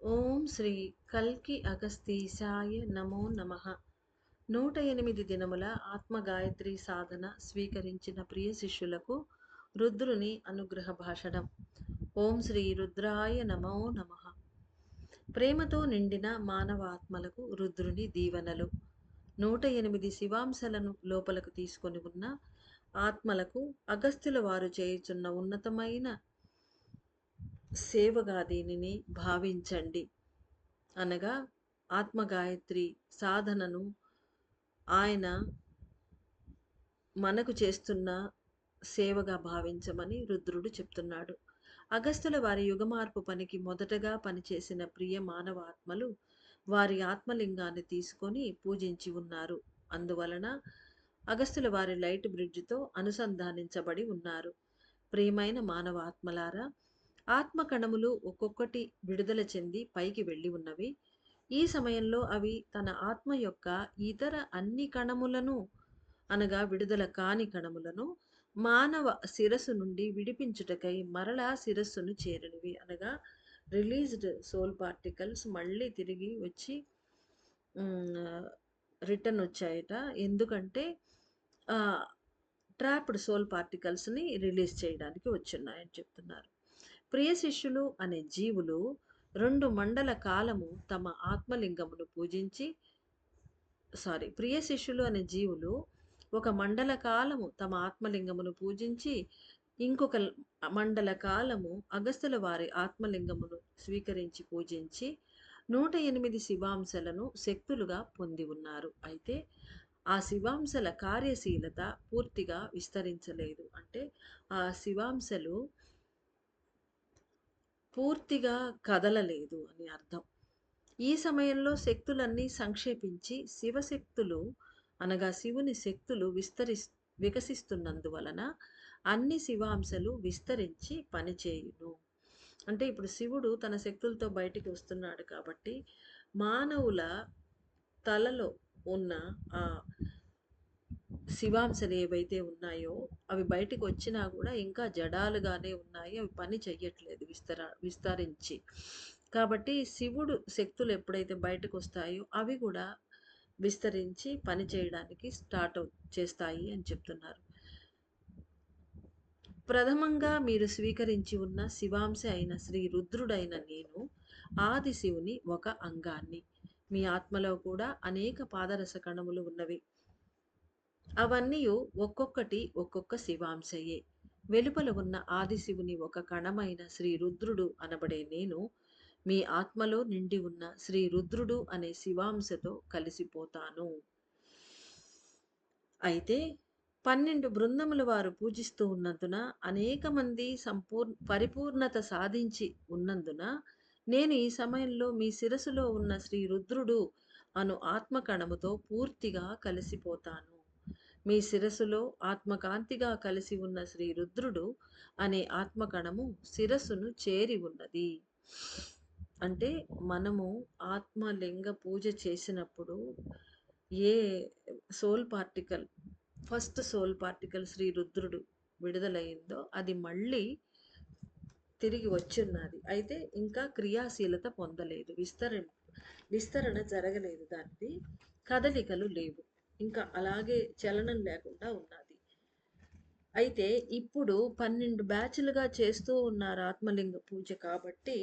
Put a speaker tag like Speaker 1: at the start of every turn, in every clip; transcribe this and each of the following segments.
Speaker 1: ఓం శ్రీ కల్కి అగస్తీశాయ నమో నమః. 108 దినముల ఆత్మగాయత్రి సాధన స్వీకరించిన ప్రియ శిష్యులకు రుద్రుని అనుగ్రహ భాషణం. ఓం శ్రీ రుద్రాయ నమో నమః. ప్రేమతో నిండిన మానవాత్మలకు రుద్రుని దీవెనలు. 108 శివాంశలను లోపలకు తీసుకొని ఉన్న ఆత్మలకు అగస్త్యుల వారు చేయుచున్న ఉన్నతమైన సేవగా దీనిని భావించండి. అనగా ఆత్మగాయత్రి సాధనను ఆయన మనకు చేస్తున్న సేవగా భావించమని రుద్రుడు చెప్తున్నాడు. అగస్త్యుల వారి యుగమార్పు పనికి మొదటగా పనిచేసిన ప్రియ మానవాత్మలు వారి ఆత్మలింగాన్ని తీసుకొని పూజించి ఉన్నారు. అందువలన అగస్త్యుల వారి లైట్ బ్రిడ్జితో అనుసంధానించబడి ఉన్నారు. ప్రియమైన మానవాత్మలారా, ఆత్మకణములు ఒక్కొక్కటి విడుదల చెంది పైకి వెళ్ళి ఉన్నవి. ఈ సమయంలో అవి తన ఆత్మ యొక్క ఇతర అన్ని కణములను అనగా విడుదల కాని కణములను మానవ శిరస్సు నుండి విడిపించుటకై మరలా శిరస్సును చేరినవి. అనగా రిలీజ్డ్ సోల్ పార్టికల్స్ మళ్ళీ తిరిగి వచ్చి రిటర్న్ వచ్చాయట. ఎందుకంటే ట్రాప్డ్ సోల్ పార్టికల్స్ని రిలీజ్ చేయడానికి వచ్చున్నాయని చెప్తున్నారు. ప్రియ శిష్యులు అనే జీవులు 2 మండల కాలము తమ ఆత్మలింగమును పూజించి ప్రియ శిష్యులు అనే జీవులు ఒక మండల కాలము తమ ఆత్మలింగమును పూజించి ఇంకొక మండల కాలము అగస్త్యుల వారి ఆత్మలింగమును స్వీకరించి పూజించి 108 శివాంశలను శక్తులుగా పొంది ఉన్నారు. అయితే ఆ శివాంశల కార్యశీలత పూర్తిగా విస్తరించలేదు. అంటే ఆ శివాంశలు పూర్తిగా కదలలేదు అని అర్థం. ఈ సమయంలో శక్తులన్నీ సంక్షేపించి శివశక్తులు అనగా శివుని శక్తులు వికసిస్తున్నందువలన అన్ని శివాంశలు విస్తరించి పనిచేయును. అంటే ఇప్పుడు శివుడు తన శక్తులతో బయటికి వస్తున్నాడు కాబట్టి మానవుల తలలో ఉన్న ఆ శివాంశలు ఏవైతే ఉన్నాయో అవి బయటికి వచ్చినా కూడా ఇంకా జడాలుగానే ఉన్నాయి. అవి పని చెయ్యట్లేదు విస్తరించి. కాబట్టి శివుడు శక్తులు ఎప్పుడైతే బయటకు వస్తాయో అవి కూడా విస్తరించి పని చేయడానికి స్టార్ట్ చేస్తాయి అని చెప్తున్నారు. ప్రథమంగా మీరు స్వీకరించి ఉన్న శివాంశ అయిన శ్రీ రుద్రుడైన నేను ఆది శివుని ఒక అంగాన్ని. మీ ఆత్మలో కూడా అనేక పాదరస కణములు ఉన్నవి. అవన్నీ ఒక్కొక్కటి ఒక్కొక్క శివాంశయే. వెలుపల ఉన్న ఆదిశివుని ఒక కణమైన శ్రీ రుద్రుడు అనబడే నేను మీ ఆత్మలో నిండి ఉన్న శ్రీ రుద్రుడు అనే శివాంశతో కలిసిపోతాను. అయితే 12 బృందముల వారు పూజిస్తూ ఉన్నందున అనేక మంది పరిపూర్ణత సాధించి ఉన్నందున నేను ఈ సమయంలో మీ శిరసులో ఉన్న శ్రీ రుద్రుడు అను ఆత్మకణముతో పూర్తిగా కలిసిపోతాను. మీ శిరస్సులో ఆత్మకాంతిగా కలిసి ఉన్న శ్రీ రుద్రుడు అనే ఆత్మకణము శిరస్సును చేరి ఉన్నది. అంటే మనము ఆత్మలింగ పూజ చేసినప్పుడు ఏ soul particle first soul particle Shri రుద్రుడు విడుదలయ్యిందో అది మళ్ళీ తిరిగి వచ్చున్నది. అయితే ఇంకా క్రియాశీలత పొందలేదు, విస్తరణ జరగలేదు, దానికి కదలికలు లేవు, ఇంకా అలాగే చలనం లేకుండా ఉన్నది. అయితే ఇప్పుడు 12 బ్యాచ్లుగా చేస్తూ ఉన్నారు ఆత్మలింగ పూజ కాబట్టి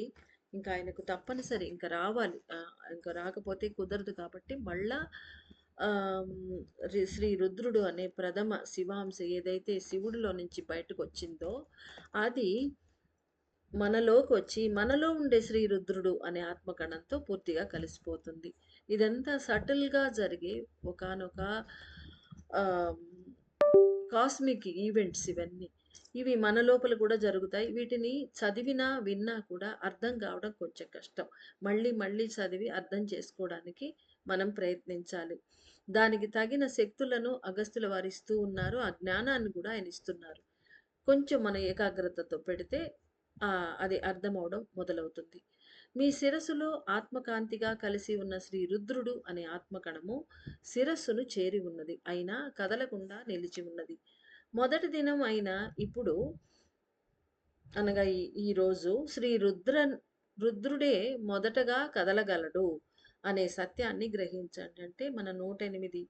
Speaker 1: ఇంకా ఆయనకు తప్పనిసరి ఇంకా రావాలి. ఇంకా రాకపోతే కుదరదు కాబట్టి మళ్ళా శ్రీ రుద్రుడు అనే ప్రథమ శివాంశ ఏదైతే శివుడిలో నుంచి బయటకు వచ్చిందో అది మనలోకి వచ్చి మనలో ఉండే శ్రీ రుద్రుడు అనే ఆత్మకణంతో పూర్తిగా కలిసిపోతుంది. ఇదంతా సటిల్గా జరిగే ఒకానొక కాస్మిక్ ఈవెంట్స్ ఇవన్నీ. ఇవి మన లోపల కూడా జరుగుతాయి. వీటిని చదివినా విన్నా కూడా అర్థం కావడం కొంచెం కష్టం. మళ్ళీ మళ్ళీ చదివి అర్థం చేసుకోవడానికి మనం ప్రయత్నించాలి. దానికి తగిన శక్తులను అగస్త్యుల వారు ఇస్తూ ఉన్నారు. ఆ జ్ఞానాన్ని కూడా ఆయన ఇస్తున్నారు. కొంచెం మన ఏకాగ్రతతో పెడితే అది అర్థమవడం మొదలవుతుంది. మీ శిరస్సులో ఆత్మకాంతిగా కలిసి ఉన్న శ్రీ రుద్రుడు అనే ఆత్మకణము శిరస్సును చేరి ఉన్నది, అయినా కదలకుండా నిలిచి ఉన్నది. మొదటి దినం అయిన ఇప్పుడు అనగా ఈరోజు శ్రీ రుద్రుడే మొదటగా కదలగలడు అనే సత్యాన్ని గ్రహించండి. అంటే మన 108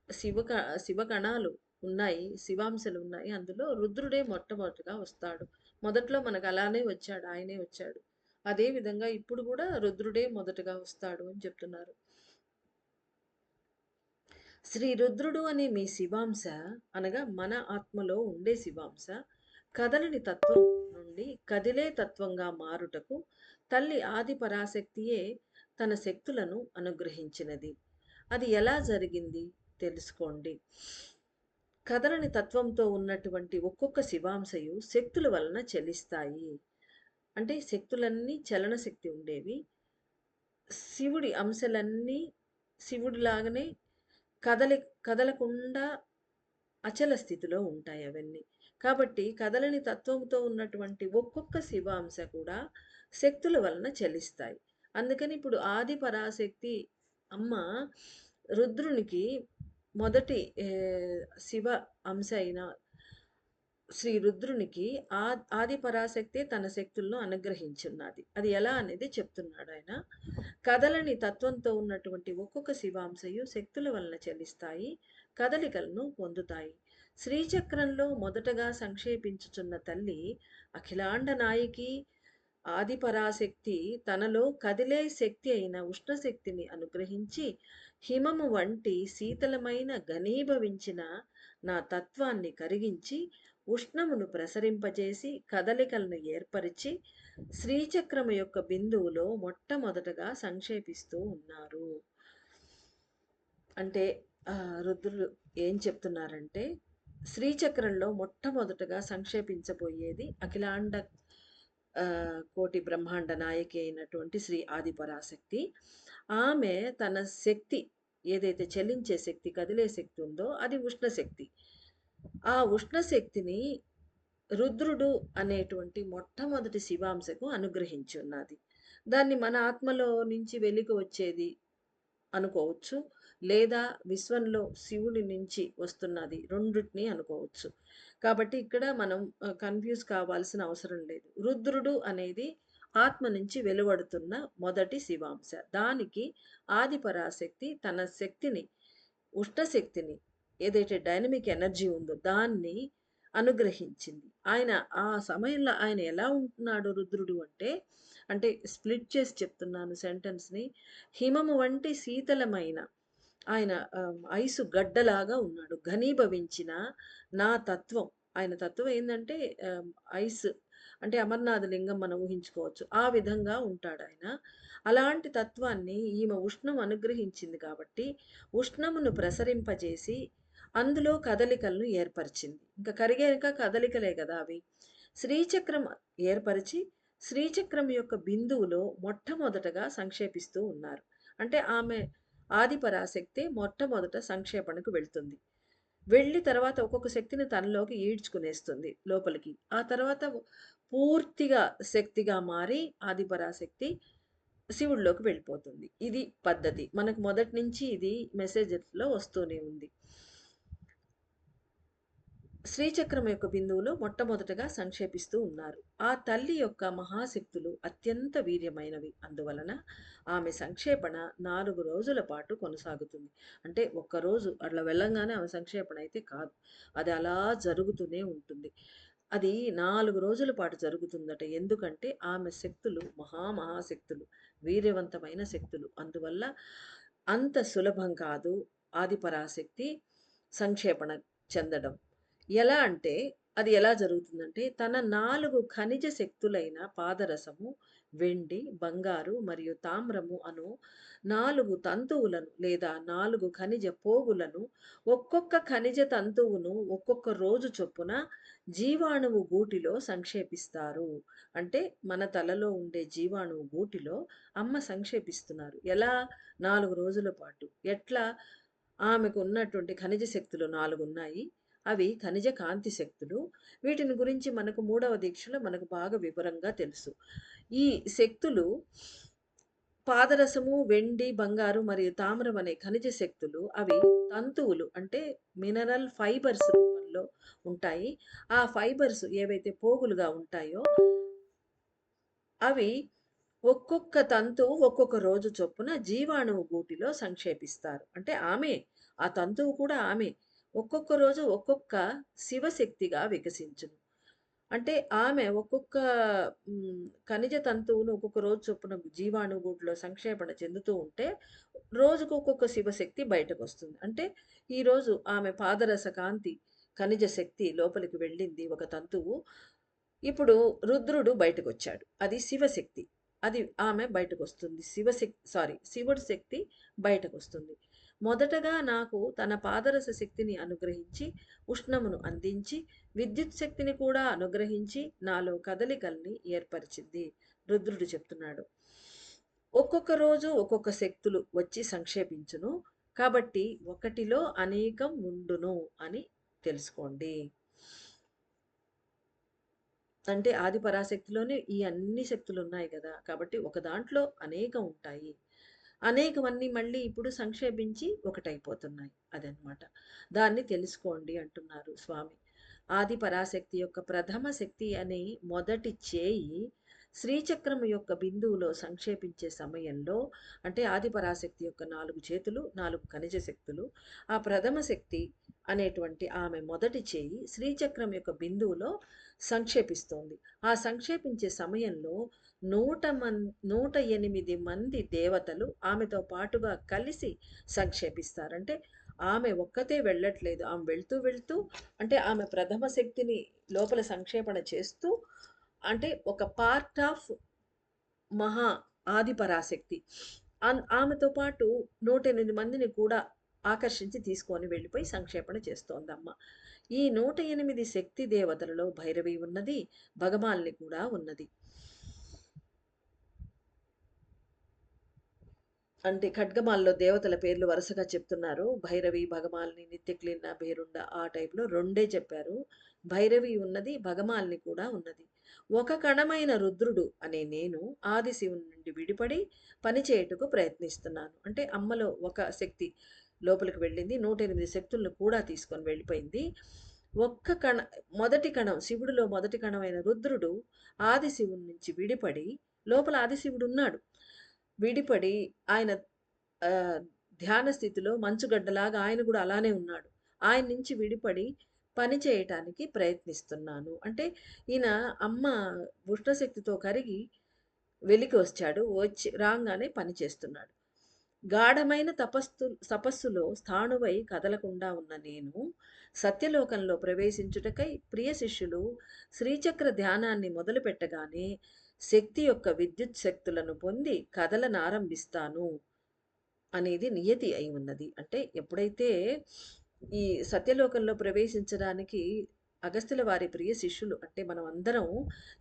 Speaker 1: శివ క శివగణాలు ఉన్నాయి. శివాంశలున్నాయి. అందులో రుద్రుడే మొట్టమొదటగా వస్తాడు. మొదట్లో మనకు అలానే వచ్చాడు. ఆయనే వచ్చాడు. అదే విధంగా ఇప్పుడు గూడా రుద్రుడే మొదటగా వస్తాడు అని చెప్తున్నారు. శ్రీ రుద్రుడు అనే మీ శివాంశ అనగా మన ఆత్మలో ఉండే శివాంశ కదలని తత్వం నుండి కదిలే తత్వంగా మారుటకు తల్లి ఆది పరాశక్తియే తన శక్తులను అనుగ్రహించినది. అది ఎలా జరిగింది తెలుసుకోండి. కదలని తత్వంతో ఉన్నటువంటి ఒక్కొక్క శివాంశయు శక్తుల వలన చలిస్తాయి. అంటే శక్తులన్నీ చలన శక్తి ఉండేవి. శివుడి అంశలన్నీ శివుడిలాగానే కదలి కదలకుండా అచల స్థితిలో ఉంటాయి అవన్నీ. కాబట్టి కదలని తత్వంతో ఉన్నటువంటి ఒక్కొక్క శివాంశ కూడా శక్తుల వలన చలిస్తాయి. అందుకని ఇప్పుడు ఆది పరాశక్తి అమ్మ రుద్రునికి మొదటి శివ అంశ అయిన శ్రీ రుద్రునికి ఆది పరాశక్తే తన శక్తులను అనుగ్రహించున్నది. అది ఎలా అనేది చెప్తున్నాడు ఆయన. కదలని తత్వంతో ఉన్నటువంటి ఒక్కొక్క శివాంశయు శక్తుల వలన చెల్లిస్తాయి, కదలికలను పొందుతాయి. శ్రీచక్రంలో మొదటగా సంక్షేపించుచున్న తల్లి అఖిలాండ నాయకి ఆది పరాశక్తి తనలో కదిలే శక్తి అయిన ఉష్ణశక్తిని అనుగ్రహించి హిమము వంటి శీతలమైన ఘనీభవించిన నా తత్వాన్ని కరిగించి ఉష్ణమును ప్రసరింపజేసి కదలికలను ఏర్పరిచి శ్రీచక్రము యొక్క బిందువులో మొట్టమొదటగా సంక్షేపిస్తూ ఉన్నారు. అంటే రుద్రులు ఏం చెప్తున్నారంటే శ్రీచక్రంలో మొట్టమొదటగా సంక్షేపించబోయేది అఖిలాండ కోటి బ్రహ్మాండ నాయకి అయినటువంటి శ్రీ ఆదిపరాశక్తి. ఆమె తన శక్తి ఏదైతే చలించే శక్తి, కదిలే శక్తి ఉందో అది ఉష్ణశక్తి. ఆ ఉష్ణశక్తిని రుద్రుడు అనేటువంటి మొట్టమొదటి శివాంశకు అనుగ్రహించి ఉన్నది. దాన్ని మన ఆత్మలో నుంచి వెలికి వచ్చేది అనుకోవచ్చు. లేదా విశ్వంలో శివుడి నుంచి వస్తున్నది రెండిటిని అనుకోవచ్చు. కాబట్టి ఇక్కడ మనం కన్‌ఫ్యూజ్ కావాల్సిన అవసరం లేదు. రుద్రుడు అనేది ఆత్మ నుంచి వెలువడుతున్న మొదటి శివాంశ. దానికి ఆది పరాశక్తి తన శక్తిని, ఉష్ణశక్తిని ఏదైతే డైనమిక్ ఎనర్జీ ఉందో దాన్ని అనుగ్రహించింది. ఆయన ఆ సమయంలో ఆయన ఎలా ఉంటున్నాడు రుద్రుడు అంటే, అంటే స్ప్లిట్ చేసి చెప్తున్నాను సెంటెన్స్‌ని. హిమము వంటి శీతలమైన ఆయన ఐసు గడ్డలాగా ఉన్నాడు. ఘనీభవించిన నా తత్వం. ఆయన తత్వం ఏందంటే ఐస్ అంటే అమర్నాథ లింగం మనం ఊహించుకోవచ్చు. ఆ విధంగా ఉంటాడాయన. అలాంటి తత్వాన్ని ఈమె ఉష్ణం అనుగ్రహించింది కాబట్టి, ఉష్ణమును ప్రసరింపజేసి అందులో కదలికలను ఏర్పరిచింది. ఇంకా కరిగాక కదలికలే గదా అవి. శ్రీచక్రం ఏర్పరిచి, శ్రీచక్రం యొక్క బిందువులో మొట్టమొదటగా సంక్షేపిస్తూ ఉన్నారు. అంటే ఆమె ఆది పరాశక్తి మొట్టమొదట సంక్షేపణకు వెళ్తుంది. వెళ్ళి తర్వాత ఒక్కొక్క శక్తిని తనలోకి ఈడ్చుకునేస్తుంది లోపలికి. ఆ తర్వాత పూర్తిగా శక్తిగా మారి ఆది పరాశక్తి శివుడిలోకి వెళ్ళిపోతుంది. ఇది పద్ధతి. మనకు మొదటి నుంచి ఇది మెసేజెస్‌లో వస్తూనే ఉంది. శ్రీచక్రం యొక్క బిందువులో మొట్టమొదటగా సంక్షేపిస్తూ ఉన్నారు. ఆ తల్లి యొక్క మహాశక్తులు అత్యంత వీర్యమైనవి. అందువలన ఆమె సంక్షేపణ 4 రోజుల పాటు కొనసాగుతుంది. అంటే ఒక్కరోజు అట్లా వెళ్ళంగానే ఆమె సంక్షేపణ అయితే కాదు. అది అలా జరుగుతూనే ఉంటుంది. అది 4 రోజుల పాటు జరుగుతుందట. ఎందుకంటే ఆమె శక్తులు మహాశక్తులు. వీర్యవంతమైన శక్తులు. అందువల్ల అంత సులభం కాదు ఆదిపరాశక్తి సంక్షేపణ చెందడం. ఎలా అంటే అది ఎలా జరుగుతుందంటే తన 4 ఖనిజ శక్తులైన పాదరసము, వెండి, బంగారు మరియు తామ్రము అను 4 తంతువులను లేదా 4 ఖనిజ పోగులను ఒక్కొక్క ఖనిజ తంతువును ఒక్కొక్క రోజు చొప్పున జీవాణువు గూటిలో సంక్షేపిస్తారు. అంటే మన తలలో ఉండే జీవాణువు గూటిలో అమ్మ సంక్షేపిస్తున్నారు. ఎలా? 4 రోజుల పాటు. ఎట్లా? ఆమెకు ఉన్నటువంటి ఖనిజ శక్తులు 4 ఉన్నాయి. అవి ఖనిజ కాంతి శక్తులు. వీటిని గురించి మనకు 3వ దీక్షలో మనకు బాగా వివరంగా తెలుసు. ఈ శక్తులు పాదరసము, వెండి, బంగారు మరియు తామ్రం అనే ఖనిజ శక్తులు అవి తంతువులు అంటే మినరల్ ఫైబర్స్ రూపంలో ఉంటాయి. ఆ ఫైబర్స్ ఏవైతే పోగులుగా ఉంటాయో అవి ఒక్కొక్క తంతువు ఒక్కొక్క రోజు చొప్పున జీవాణువు గూటిలో సంక్షేపిస్తారు. అంటే ఆమె, ఆ తంతువు కూడా ఆమె. ఒక్కొక్క రోజు ఒక్కొక్క శివశక్తిగా వికసించును. అంటే ఆమె ఒక్కొక్క హ్మ్, ఖనిజ తంతువును ఒక్కొక్క రోజు చొప్పున జీవాణువు గూటిలో సంక్షేపణ చెందుతూ ఉంటే, రోజుకు ఒక్కొక్క శివశక్తి బయటకొస్తుంది. అంటే ఈరోజు ఆమె పాదరస కాంతి ఖనిజ శక్తి లోపలికి వెళ్ళింది ఒక తంతువు. ఇప్పుడు రుద్రుడు బయటకొచ్చాడు. అది శివశక్తి. అది ఆమె బయటకొస్తుంది. శివుడి శక్తి బయటకొస్తుంది. మొదటగా నాకు తన పాదరస శక్తిని అనుగ్రహించి, ఉష్ణమును అందించి, విద్యుత్ శక్తిని కూడా అనుగ్రహించి, నాలో కదలికల్ని ఏర్పరిచింది. రుద్రుడు చెప్తున్నాడు. ఒక్కొక్క రోజు ఒక్కొక్క శక్తులు వచ్చి సంక్షేపించును. కాబట్టి ఒకటిలో అనేకం ఉండును అని తెలుసుకోండి. అంటే ఆది పరాశక్తిలోనే ఈ అన్ని శక్తులున్నాయి గదా! కాబట్టి ఒక దాంట్లో అనేకం ఉంటాయి. అనేకమన్నీ మళ్ళీ ఇప్పుడు సంక్షేపించి ఒకటైపోతున్నాయి. అదనమాట. దాన్ని తెలుసుకోండి అంటున్నారు స్వామి. ఆది పరాశక్తి యొక్క ప్రథమ శక్తి అనే మొదటి చేయి శ్రీచక్రము యొక్క బిందువులో సంక్షేపించే సమయంలో అంటే ఆది పరాశక్తి యొక్క 4 చేతులు, 4 ఖనిజ శక్తులు. ఆ ప్రథమ శక్తి అనేటువంటి ఆమె మొదటి చేయి శ్రీచక్రం యొక్క బిందువులో సంక్షేపిస్తోంది. ఆ సంక్షేపించే సమయంలో 108 మంది దేవతలు ఆమెతో పాటుగా కలిసి సంక్షేపిస్తారు. అంటే ఆమె ఒక్కతే వెళ్ళట్లేదు. ఆమె వెళ్తూ, వెళ్తూ అంటే ఆమె ప్రథమ శక్తిని లోపల సంక్షేపణ చేస్తూ అంటే ఒక పార్ట్ ఆఫ్ మహా ఆది పరాశక్తి. ఆమెతో పాటు 108 మందిని కూడా ఆకర్షించి తీసుకొని వెళ్ళిపోయి సంక్షేపణ చేస్తోందమ్మ. ఈ 108 శక్తి దేవతలలో భైరవి ఉన్నది. భగమాలిని కూడా ఉన్నది. అంటే ఖడ్గమాలలో దేవతల పేర్లు వరుసగా చెప్తున్నారు. భైరవి, భగమాలిని, నిత్యక్లీన, భేరుండ ఆ టైప్‌లో రెండే చెప్పారు. భైరవి ఉన్నది, భగమాలిని కూడా ఉన్నది. ఒక కణమైన రుద్రుడు అనే నేను ఆది శివుని నుండి విడిపడి పనిచేయుటకు ప్రయత్నిస్తున్నాను. అంటే అమ్మలో ఒక శక్తి లోపలికి వెళ్ళింది. 108 శక్తులను కూడా తీసుకొని వెళ్ళిపోయింది. ఒక్క కణ మొదటి కణం శివుడిలో మొదటి కణమైన రుద్రుడు ఆది శివుని నుంచి విడిపడి లోపల ఆదిశివుడున్నాడు. విడిపడి ఆయన ఆహ్, ధ్యాన స్థితిలో మంచుగడ్డలాగా ఆయన గూడా అలానే ఉన్నాడు. ఆయన నుంచి విడిపడి పని చేయటానికి ప్రయత్నిస్తున్నాను. అంటే ఈయన అమ్మ ఉష్ణశక్తితో కరిగి వెలికి వచ్చాడు. వచ్చి రాంగానే పని చేస్తున్నాడు. గాఢమైన తపస్సులో స్థాణువై కదలకుండా ఉన్న నేను సత్యలోకంలో ప్రవేశించుటకై ప్రియ శిష్యులు శ్రీచక్ర ధ్యానాన్ని మొదలుపెట్టగానే శక్తి యొక్క విద్యుత్ శక్తులను పొంది కదలనారంభిస్తాను అనేది నియతి అయి ఉన్నది. అంటే ఎప్పుడైతే ఈ సత్యలోకంలో ప్రవేశించడానికి అగస్త్యుల వారి ప్రియ శిష్యులు అంటే మనం అందరం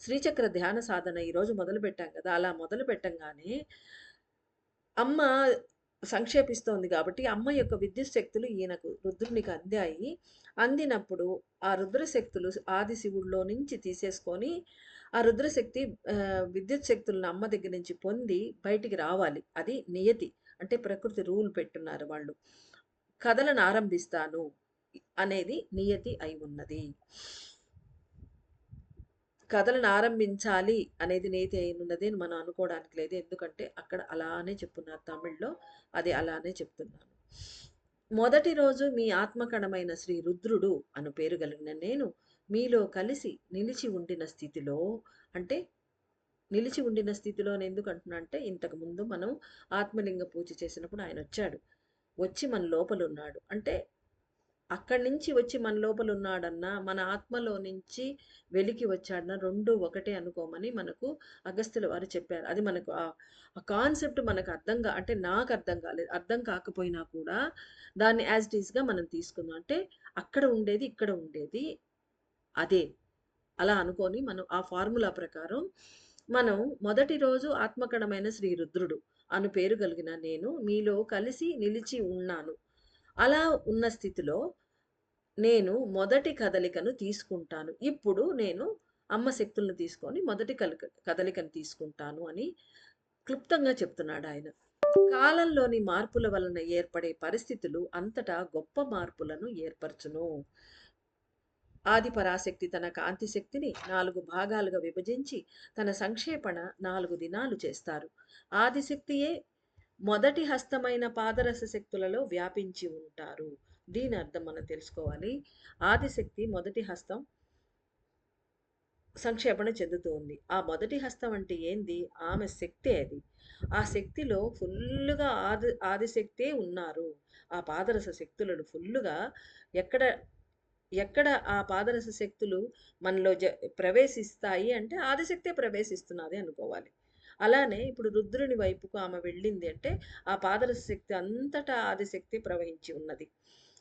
Speaker 1: శ్రీచక్ర ధ్యాన సాధన ఈరోజు మొదలుపెట్టాం కదా! అలా మొదలు పెట్టంగానే అమ్మ సంక్షేపిస్తోంది గాబట్టి, అమ్మ యొక్క విద్యుత్ శక్తులు ఈయనకు రుద్రునికి అందాయి. అందినప్పుడు ఆ రుద్ర శక్తులు ఆది శివుడిలో నుంచి తీసేసుకొని, ఆ రుద్రశక్తి విద్యుత్ శక్తులను అమ్మ దగ్గర నుంచి పొంది బయటికి రావాలి. అది నియతి. అంటే ప్రకృతి రూల్ పెట్టున్నారు వాళ్ళు. కథలనారంభిస్తాను అనేది నియతి అయి ఉన్నది. కథలను ఆరంభించాలి అనేది నీతి అయినున్నది అని మనం అనుకోవడానికి లేదు. ఎందుకంటే అక్కడ అలానే చెప్తున్నారు తమిళ్‌లో. అది అలానే చెప్తున్నాను. మొదటి రోజు మీ ఆత్మకణమైన శ్రీ రుద్రుడు అను పేరు కలిగిన నేను మీలో కలిసి నిలిచి ఉండిన స్థితిలో అంటే నిలిచి ఉండిన స్థితిలో అని ఎందుకు అంటున్నా అంటే ఇంతకుముందు మనం ఆత్మలింగ పూజ చేసినప్పుడు ఆయనొచ్చాడు. వచ్చి మన లోపలున్నాడు. అంటే అక్కడి నుంచి వచ్చి మన లోపలున్నాడన్నా, మన ఆత్మలో నుంచి వెలికి వచ్చాడన్నా 2 ఒకటే అనుకోమని మనకు అగస్త్యుల వారు చెప్పారు. అది మనకు ఆ కాన్సెప్ట్ మనకు అంటే నాకు అర్థం కాలేదు. అర్థం కాకపోయినా కూడా దాన్ని యాజ్ ఇట్ ఈస్‌గా మనం తీసుకుందాం. అంటే అక్కడ ఉండేది, ఇక్కడ ఉండేది అదే. అలా అనుకోని మనం ఆ ఫార్ములా ప్రకారం మనం మొదటి రోజు ఆత్మకణమైన శ్రీ రుద్రుడు అను పేరు కలిగిన నేను మీలో కలిసి నిలిచి ఉన్నాను. అలా ఉన్న స్థితిలో నేను మొదటి కదలికను తీసుకుంటాను. ఇప్పుడు నేను అమ్మ శక్తులను తీసుకొని మొదటి కదలికను తీసుకుంటాను అని క్లుప్తంగా చెప్తున్నాడాయన. కాలంలోని మార్పుల వలన ఏర్పడే పరిస్థితులు అంతటా గొప్ప మార్పులను ఏర్పరచును. ఆది పరాశక్తి తన కాంతి శక్తిని 4 భాగాలుగా విభజించి తన సంక్షేపణ 4 దినాలు చేస్తారు. ఆదిశక్తియే మొదటి హస్తమైన పాదరస శక్తులలో వ్యాపించి ఉంటారు. దీని అర్థం మనం తెలుసుకోవాలి. ఆదిశక్తి మొదటి హస్తం సంక్షేపణ చెందుతోంది. ఆ మొదటి హస్తం అంటే ఏంది? ఆమె శక్తే అది. ఆ శక్తిలో ఫుల్లుగా ఆదిశక్తే ఉన్నారు. ఆ పాదరస శక్తులను ఫుల్లుగా ఎక్కడ ఎక్కడ ఆ పాదరస శక్తులు మనలో ప్రవేశిస్తాయి అంటే ఆదిశక్తే ప్రవేశిస్తున్నది అనుకోవాలి. అలానే ఇప్పుడు రుద్రుని వైపుకు ఆమె వెళ్ళింది అంటే ఆ పాదరస శక్తి అంతటా ఆదిశక్తి ప్రవహించి ఉన్నది.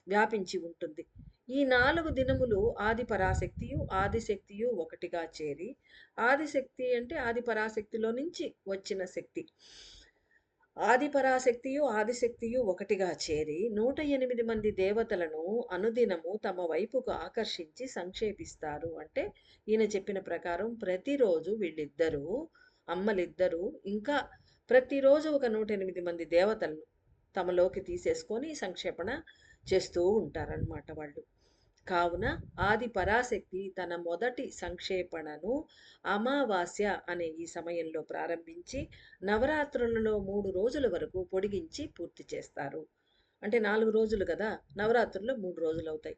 Speaker 1: వ్యాపించి ఉంటుంది. ఈ 4 దినములు ఆది పరాశక్తియు, ఆదిశక్తియు ఒకటిగా చేరి ఆదిశక్తి అంటే ఆది పరాశక్తిలో నుంచి వచ్చిన శక్తి. ఆది పరాశక్తియు, ఆదిశక్తియు ఒకటిగా చేరి 108 మంది దేవతలను అనుదినము తమ వైపుకు ఆకర్షించి సంక్షేపిస్తారు. అంటే ఈయన చెప్పిన ప్రకారం ప్రతిరోజు వీళ్ళిద్దరూ అమ్మలిద్దరూ ఇంకా ప్రతిరోజు ఒక 108 మంది దేవతలను తమలోకి తీసేసుకొని సంక్షేపణ చేస్తూ ఉంటారనమాట వాళ్ళు. కావున ఆది పరాశక్తి తన మొదటి సంక్షేపణను అమావాస్య అనే ఈ సమయంలో ప్రారంభించి నవరాత్రులలో 3 రోజుల వరకు పొడిగించి పూర్తి చేస్తారు. అంటే 4 రోజులు కదా! నవరాత్రుల్లో 3 రోజులవుతాయి.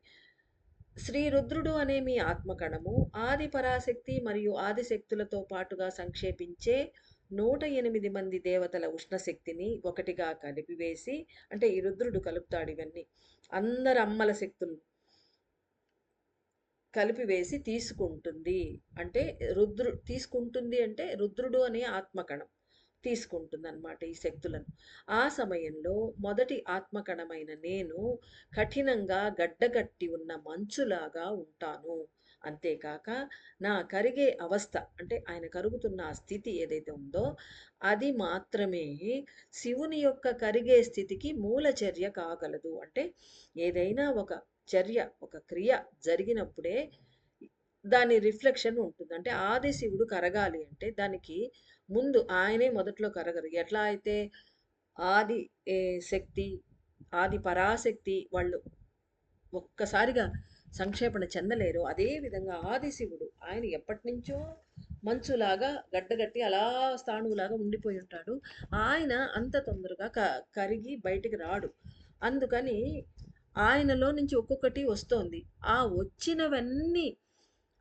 Speaker 1: శ్రీ రుద్రుడు అనే మీ ఆత్మకణము ఆది పరాశక్తి మరియు ఆదిశక్తులతో పాటుగా సంక్షేపించే 108 మంది దేవతల ఉష్ణశక్తిని ఒకటిగా కలిపివేసి అంటే ఈ రుద్రుడు కలుపుతాడు ఇవన్నీ. అందరు అమ్మల శక్తులు కలిపివేసి తీసుకుంటుంది. అంటే తీసుకుంటుంది అంటే రుద్రుడు అనే ఆత్మకణం తీసుకుంటుందన్నమాట ఈ శక్తులను. ఆ సమయంలో మొదటి ఆత్మకణమైన నేను కఠినంగా గడ్డగట్టి ఉన్న మంచులాగా ఉంటాను. అంతేకాక నా కరిగే అవస్థ అంటే ఆయన కరుగుతున్న ఆ స్థితి ఏదైతే ఉందో అది మాత్రమే శివుని యొక్క కరిగే స్థితికి మూల చర్య కాగలదు. అంటే ఏదైనా ఒక చర్య, ఒక క్రియ జరిగినప్పుడే దాని రిఫ్లెక్షన్ ఉంటుంది. అంటే ఆది శివుడు కరగాలి అంటే దానికి ముందు ఆయనే మొదట్లో కరగరు. ఎట్లా అయితే ఆది ఏ శక్తి, ఆది పరాశక్తి వాళ్ళు ఒక్కసారిగా సంక్షేపణ చెందలేరో, అదే విధంగా ఆది శివుడు ఆయన ఎప్పటినుంచో మంచులాగా గడ్డగట్టి అలా స్థాణువులాగా ఉండిపోయి ఉంటాడు. ఆయన అంత తొందరగా కరిగి బయటికి రాడు. అందుకని ఆయనలో నుంచి ఒక్కొక్కటి వస్తోంది. ఆ వచ్చినవన్నీ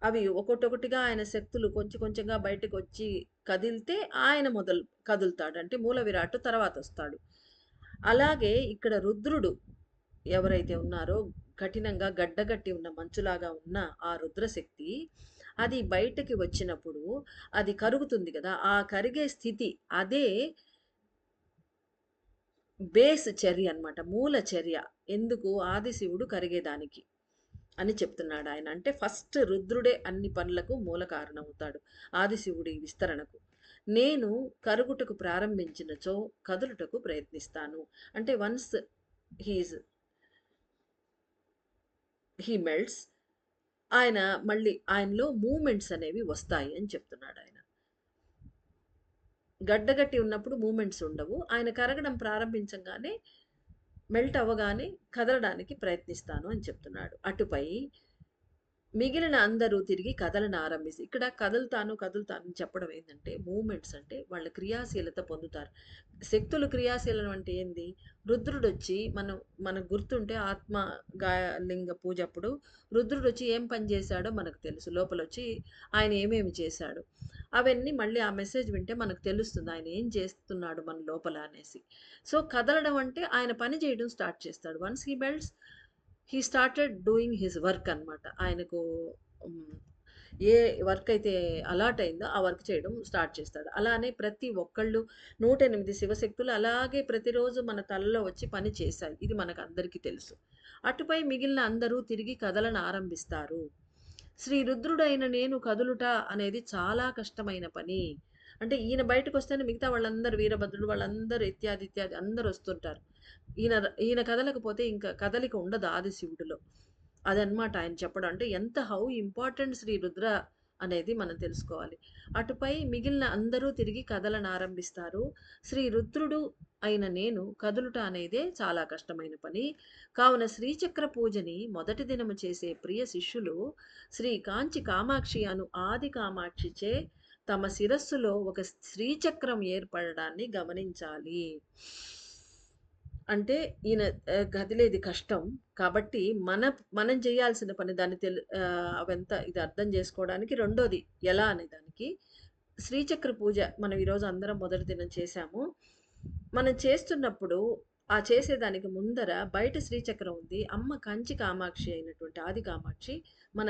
Speaker 1: అవి ఒకటొకటిగా ఆయన శక్తులు కొంచెం కొంచెంగా బయటకొచ్చి కదిలితే ఆయన కదులుతాడు. అంటే మూల విరాట్టు తర్వాతొస్తాడు. అలాగే ఇక్కడ రుద్రుడు ఎవరైతే ఉన్నారో కఠినంగా గడ్డగట్టి ఉన్న మంచులాగా ఉన్న ఆ రుద్రశక్తి అది బయటకి వచ్చినప్పుడు అది కరుగుతుంది కదా! ఆ కరిగే స్థితి అదే బేస్ చర్య అన్నమాట. మూల చర్య. ఎందుకు? ఆదిశివుడు కరిగేదానికి అని చెప్తున్నాడాయన. అంటే ఫస్ట్ రుద్రుడే అన్ని పనులకు మూల కారణమవుతాడు. ఆదిశివుడి విస్తరణకు. నేను కరుగుటకు ప్రారంభించినచో కదులుటకు ప్రయత్నిస్తాను. అంటే వన్స్ హీస్ హీ మెల్ట్స్ ఆయన మళ్ళీ ఆయనలో మూవ్‌మెంట్స్ అనేవి వస్తాయి అని చెప్తున్నాడాయన. గడ్డగట్టి ఉన్నప్పుడు మూవ్‌మెంట్స్ ఉండవు. ఆయన కరగడం ప్రారంభించంగానే మెల్ట్ అవ్వగానే కదలడానికి ప్రయత్నిస్తాను అని చెప్తున్నాడు. అటుపై మిగిలిన అందరూ తిరిగి ఆరంభిసి ఇక్కడ కదులుతాను, కదులుతాను అని చెప్పడం ఏందంటే, మూవ్‌మెంట్స్ అంటే వాళ్ళ క్రియాశీలత పొందుతారు. శక్తులు క్రియాశీలం అంటే ఏంది? రుద్రుడొచ్చి మనకు గుర్తుంటే లింగ పూజ అప్పుడు రుద్రుడొచ్చి ఏం పని చేశాడో మనకు తెలుసు. లోపలొచ్చి ఆయన ఏమేమి చేశాడో. అవన్నీ మళ్ళీ ఆ మెసేజ్ వింటే మనకు తెలుస్తుంది. ఆయన ఏం చేస్తున్నాడు మన లోపల అనేసి. సో, కదలడం అంటే ఆయన పని చేయడం స్టార్ట్ చేస్తాడు. Once he melts he started doing his work అనమాట. ఆయనకు హ్మ్, ఏ వర్క్ అయితే అలాట్ అయిందో ఆ వర్క్ చేయడం స్టార్ట్ చేస్తాడు. అలానే ప్రతి ఒక్కళ్ళు 108 శివశక్తులు అలాగే ప్రతిరోజు మన తలలో వచ్చి పని చేశాయి. ఇది మనకందరికీ తెలుసు. అటుపై మిగిలిన అందరూ తిరిగి ఆరంభిస్తారు. శ్రీ రుద్రుడైన నేను కదులుట అనేది చాలా కష్టమైన పని. అంటే ఈయన బయటకొస్తేనే మిగతా వాళ్ళందరూ వీరభద్రుడు వాళ్ళందరూ ఇత్యాది, ఇత్యాది అందరూ వస్తుంటారు. ఈయన ఈయన కదలకపోతే ఇంకా కదలిక ఉండదు ఆదిశివుడిలో. అదనమాట ఆయన చెప్పడం. అంటే ఎంత హౌ ఇంపార్టెంట్ శ్రీ రుద్ర అనేది మనం తెలుసుకోవాలి. అటుపై మిగిలిన అందరూ తిరిగి కదలనారంభిస్తారు. శ్రీ రుద్రుడు అయిన నేను కదులుట అనేదే చాలా కష్టమైన పని. కావున శ్రీచక్ర పూజని మొదటి దినము చేసే ప్రియ శిష్యులు శ్రీ కాంచి కామాక్షి అను ఆది కామాక్షిచే తమ శిరస్సులో ఒక శ్రీచక్రం ఏర్పడడాన్ని గమనించాలి. అంటే ఈయన కదిలేది కష్టం. కాబట్టి మనం చేయాల్సిన పని దాన్ని అవంతా ఇది అర్థం చేసుకోవడానికి రెండోది ఎలా అనే దానికి శ్రీచక్ర పూజ మనం ఈరోజు అందరం మొదటి దినం చేశాము. మనం చేస్తున్నప్పుడు ఆ చేసేదానికి ముందర బయట శ్రీచక్రం ఉంది. అమ్మ కంచి కామాక్షి అయినటువంటి ఆది కామాక్షి మన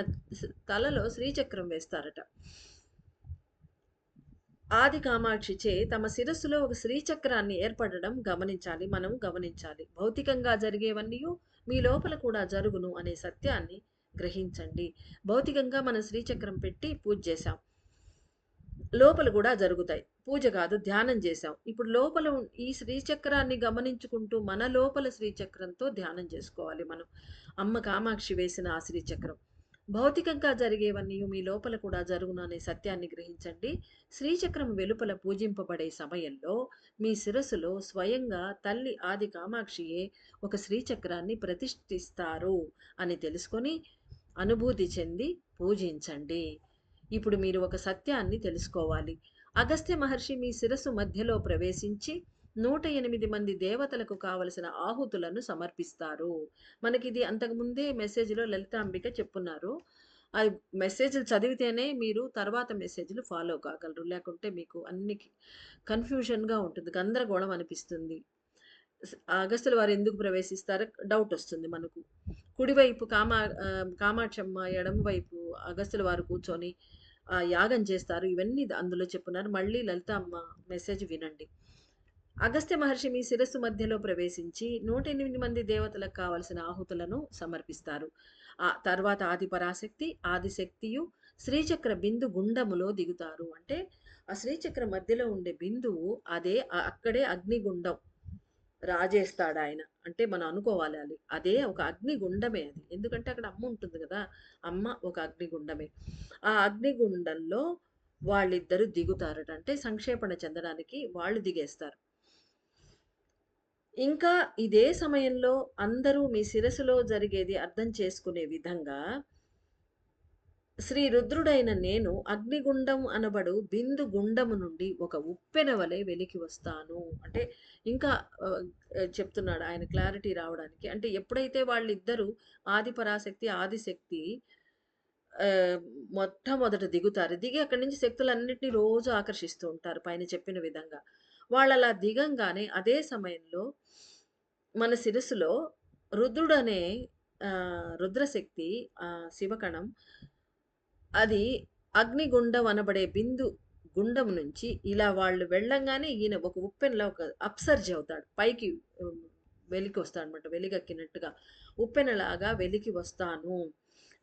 Speaker 1: తలలో శ్రీచక్రం వేస్తారట. ఆది కామాక్షిచే తమ శిరస్సులో ఒక శ్రీచక్రాన్ని ఏర్పడడం మనం గమనించాలి. భౌతికంగా జరిగేవన్నీయు మీ లోపల కూడా జరుగును అనే సత్యాన్ని గ్రహించండి. భౌతికంగా మనం శ్రీచక్రం పెట్టి పూజ చేశాం. లోపల కూడా జరుగుతాయి. పూజ కాదు, ధ్యానం చేశాం. ఇప్పుడు లోపల ఈ శ్రీచక్రాన్ని గమనించుకుంటూ మన లోపల శ్రీచక్రంతో ధ్యానం చేసుకోవాలి మనం. అమ్మ కామాక్షి వేసిన ఆ శ్రీచక్రం. భౌతికంగా జరిగేవన్నీ మీ లోపల కూడా జరుగును అనే సత్యాన్ని గ్రహించండి. శ్రీచక్రం వెలుపల పూజింపబడే సమయంలో మీ శిరస్సులో స్వయంగా తల్లి ఆది కామాక్షియే ఒక శ్రీచక్రాన్ని ప్రతిష్ఠిస్తారు అని తెలుసుకొని అనుభూతి చెంది పూజించండి. ఇప్పుడు మీరు ఒక సత్యాన్ని తెలుసుకోవాలి. అగస్త్య మహర్షి మీ శిరస్సు మధ్యలో ప్రవేశించి 108 మంది దేవతలకు కావలసిన ఆహుతులను సమర్పిస్తారు. మనకిది అంతకుముందే మెసేజ్‌లో లలితాంబిక చెప్పున్నారు. అది మెసేజ్‌లు చదివితేనే మీరు తర్వాత మెసేజ్‌లు ఫాలో కాగలరు. లేకుంటే మీకు అన్ని కన్‌ఫ్యూజన్‌గా ఉంటుంది. గందరగోళం అనిపిస్తుంది. అగస్త్యుల వారు ఎందుకు ప్రవేశిస్తారో డౌటొస్తుంది మనకు. కుడివైపు కామాక్షమ్మ, ఎడమ వైపు అగస్త్యుల వారు కూర్చొని యాగం చేస్తారు. ఇవన్నీ అందులో చెప్పున్నారు. మళ్ళీ లలితమ్మ మెసేజ్ వినండి. అగస్త్య మహర్షి మీ శిరస్సు మధ్యలో ప్రవేశించి 108 మంది దేవతలకు కావలసిన ఆహుతులను సమర్పిస్తారు. ఆ తర్వాత ఆది పరాశక్తి, ఆదిశక్తియు శ్రీచక్ర బిందు గుండములో దిగుతారు. అంటే ఆ శ్రీచక్ర మధ్యలో ఉండే బిందువు అదే అక్కడే అగ్నిగుండం రాజేస్తాడాయన. అంటే మనం అనుకోవాలి అది. అదే ఒక అగ్నిగుండమే అది. ఎందుకంటే అక్కడ అమ్మ ఉంటుంది గదా! అమ్మ ఒక అగ్నిగుండమే. ఆ అగ్నిగుండంలో వాళ్ళిద్దరూ దిగుతారట. అంటే సంక్షేపణ చెందడానికి వాళ్ళు దిగేస్తారు. ఇంకా ఇదే సమయంలో అందరూ మీ శిరస్సులో జరిగేది అర్థం చేసుకునే విధంగా శ్రీ రుద్రుడైన నేను అగ్నిగుండం అనబడు బిందు గుండము నుండి ఒక ఉప్పెన వలె వెలికి వస్తాను. అంటే ఇంకా చెప్తున్నాడు ఆయన క్లారిటీ రావడానికి. అంటే ఎప్పుడైతే వాళ్ళిద్దరూ ఆది పరాశక్తి, ఆదిశక్తి మొట్టమొదట దిగుతారు. దిగి అక్కడి నుంచి శక్తులన్నిటిని రోజు ఆకర్షిస్తూ ఉంటారు పైన చెప్పిన విధంగా. వాళ్ళలా దిగంగానే అదే సమయంలో మన శిరస్సులో రుద్రుడనే రుద్రశక్తి శివకణం అది అగ్నిగుండం అనబడే బిందు గుండం నుంచి ఇలా వాళ్ళు వెళ్ళంగానే ఈయన ఒక ఉప్పెనలా ఒక అప్సర్జ్ అవుతాడు. పైకి వెలికి వస్తాడనమాట. వెలిగక్కినట్టుగా. ఉప్పెనలాగా వెలికి వస్తాను.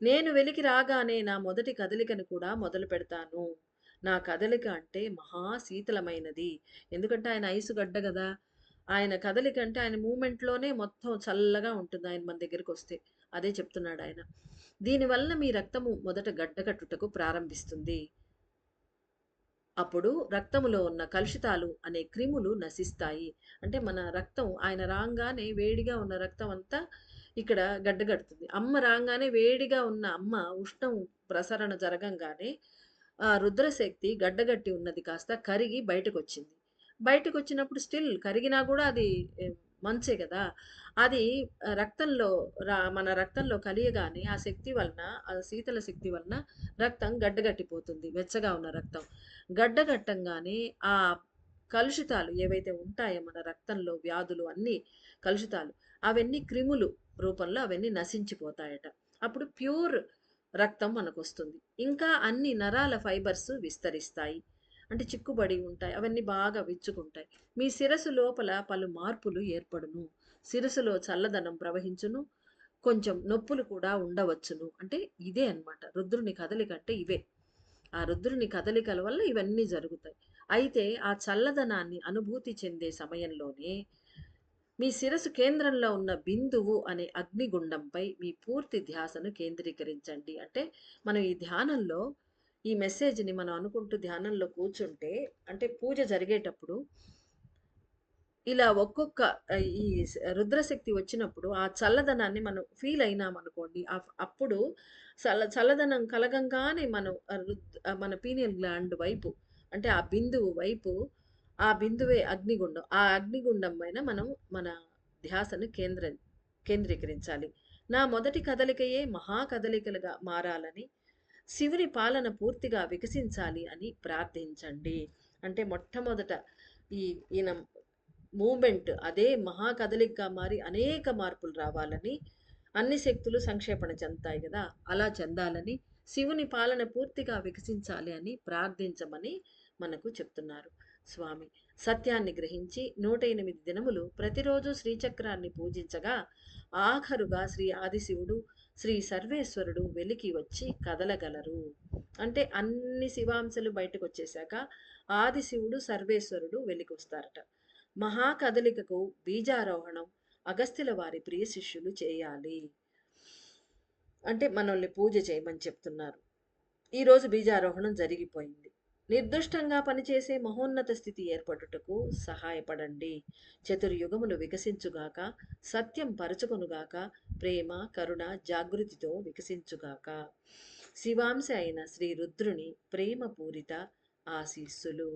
Speaker 1: నేను వెలికి రాగానే నా మొదటి కదలికను కూడా మొదలు పెడతాను. నా కదలిక అంటే మహా శీతలమైనది. ఎందుకంటే ఆయన ఐసు గడ్డ గదా! ఆయన కదలిక అంటే ఆయన మూవ్‌మెంట్‌లోనే మొత్తం చల్లగా ఉంటుంది ఆయన మన దగ్గరికొస్తే. అదే చెప్తున్నాడాయన. దీనివలన మీ రక్తము మొదట గడ్డకట్టుటకు ప్రారంభిస్తుంది. అప్పుడు రక్తములో ఉన్న కలుషితాలు అనే క్రిములు నశిస్తాయి. అంటే మన రక్తం ఆయన రాంగానే వేడిగా ఉన్న రక్తం అంతా ఇక్కడ గడ్డగడుతుంది. అమ్మ రాంగానే వేడిగా ఉన్న అమ్మ ఉష్ణం ప్రసరణ జరగంగానే రుద్రశక్తి గడ్డగట్టి ఉన్నది కాస్త కరిగి బయటకొచ్చింది. బయటకొచ్చినప్పుడు స్టిల్ కరిగినా గూడా అది మంచే గదా! అది రక్తంలో మన రక్తంలో కలియగానే ఆ శక్తి వలన, ఆ శీతల శక్తి వలన రక్తం గడ్డగట్టిపోతుంది. వెచ్చగా ఉన్న రక్తం. గడ్డగట్టంగానే ఆ కలుషితాలు ఏవైతే ఉంటాయో మన రక్తంలో వ్యాధులు అన్నీ కలుషితాలు, అవన్నీ క్రిములు రూపంలో అవన్నీ నశించిపోతాయట. అప్పుడు ప్యూర్ రక్తం మనకొస్తుంది. ఇంకా అన్ని నరాల ఫైబర్స్ విస్తరిస్తాయి. అంటే చిక్కుబడి ఉంటాయి. అవన్నీ బాగా విచ్చుకుంటాయి. మీ శిరస్సు లోపల పలు మార్పులు ఏర్పడును. శిరస్సులో చల్లదనం ప్రవహించును. కొంచెం నొప్పులు కూడా ఉండవచ్చును. అంటే ఇదే అన్నమాట. రుద్రుని కదలిక అంటే ఇవే. ఆ రుద్రుని కదలికల వల్ల ఇవన్నీ జరుగుతాయి. అయితే ఆ చల్లదనాన్ని అనుభూతి చెందే సమయంలోనే మీ శిరస్సు కేంద్రంలో ఉన్న బిందువు అనే అగ్నిగుండంపై మీ పూర్తి ధ్యాసను కేంద్రీకరించండి. అంటే మనం ఈ ధ్యానంలో ఈ మెసేజ్‌ని మనం అనుకుంటూ ధ్యానంలో కూర్చుంటే అంటే పూజ జరిగేటప్పుడు ఇలా ఒక్కొక్క ఈ రుద్రశక్తి వచ్చినప్పుడు ఆ చల్లదనాన్ని మనం ఫీల్ అయినామనుకోండి. అప్పుడు చల్లదనం కలగంగానే మనం మన పీనియల్ గ్లాండ్ వైపు అంటే ఆ బిందువు వైపు ఆ బిందువే అగ్నిగుండం. ఆ అగ్నిగుండం పైన మనం మన ధ్యాసను కేంద్రీకరించాలి. నా మొదటి కదలికయే మహా కదలికలుగా మారాలని, శివుని పాలన పూర్తిగా వికసించాలి అని ప్రార్థించండి. అంటే మొట్టమొదట ఈ ఈయన మూవ్‌మెంట్ అదే మహా కదలికగా మారి అనేక మార్పులు రావాలని, అన్ని శక్తులు సంక్షేపణ చెందుతాయి గదా! అలా చెందాలని, శివుని పాలన పూర్తిగా వికసించాలి అని ప్రార్థించమని మనకు చెప్తున్నారు స్వామి. సత్యాన్ని గ్రహించి 108 దినములు ప్రతిరోజు శ్రీచక్రాన్ని పూజించగా, ఆఖరుగా శ్రీ ఆదిశివుడు, శ్రీ సర్వేశ్వరుడు వెలికి వచ్చి కదలగలరు. అంటే అన్ని శివాంశలు బయటకొచ్చేసాక ఆదిశివుడు, సర్వేశ్వరుడు వెలికొస్తారట. మహా కదలికకు బీజారోహణం అగస్త్యుల వారి ప్రియ శిష్యులు చేయాలి. అంటే మనల్ని పూజ చేయమని చెప్తున్నారు. ఈరోజు బీజారోహణం జరిగిపోయింది. నిర్దుష్టంగా పనిచేసే మహోన్నత స్థితి ఏర్పడుటకు సహాయపడండి. చతుర్యుగములు వికసించుగాక, సత్యం పరచుకొనుగాక, ప్రేమ, కరుణ, జాగృతితో వికసించుగాక. శివాంశ అయిన శ్రీ రుద్రుని ప్రేమపూరిత ఆశీస్సులు.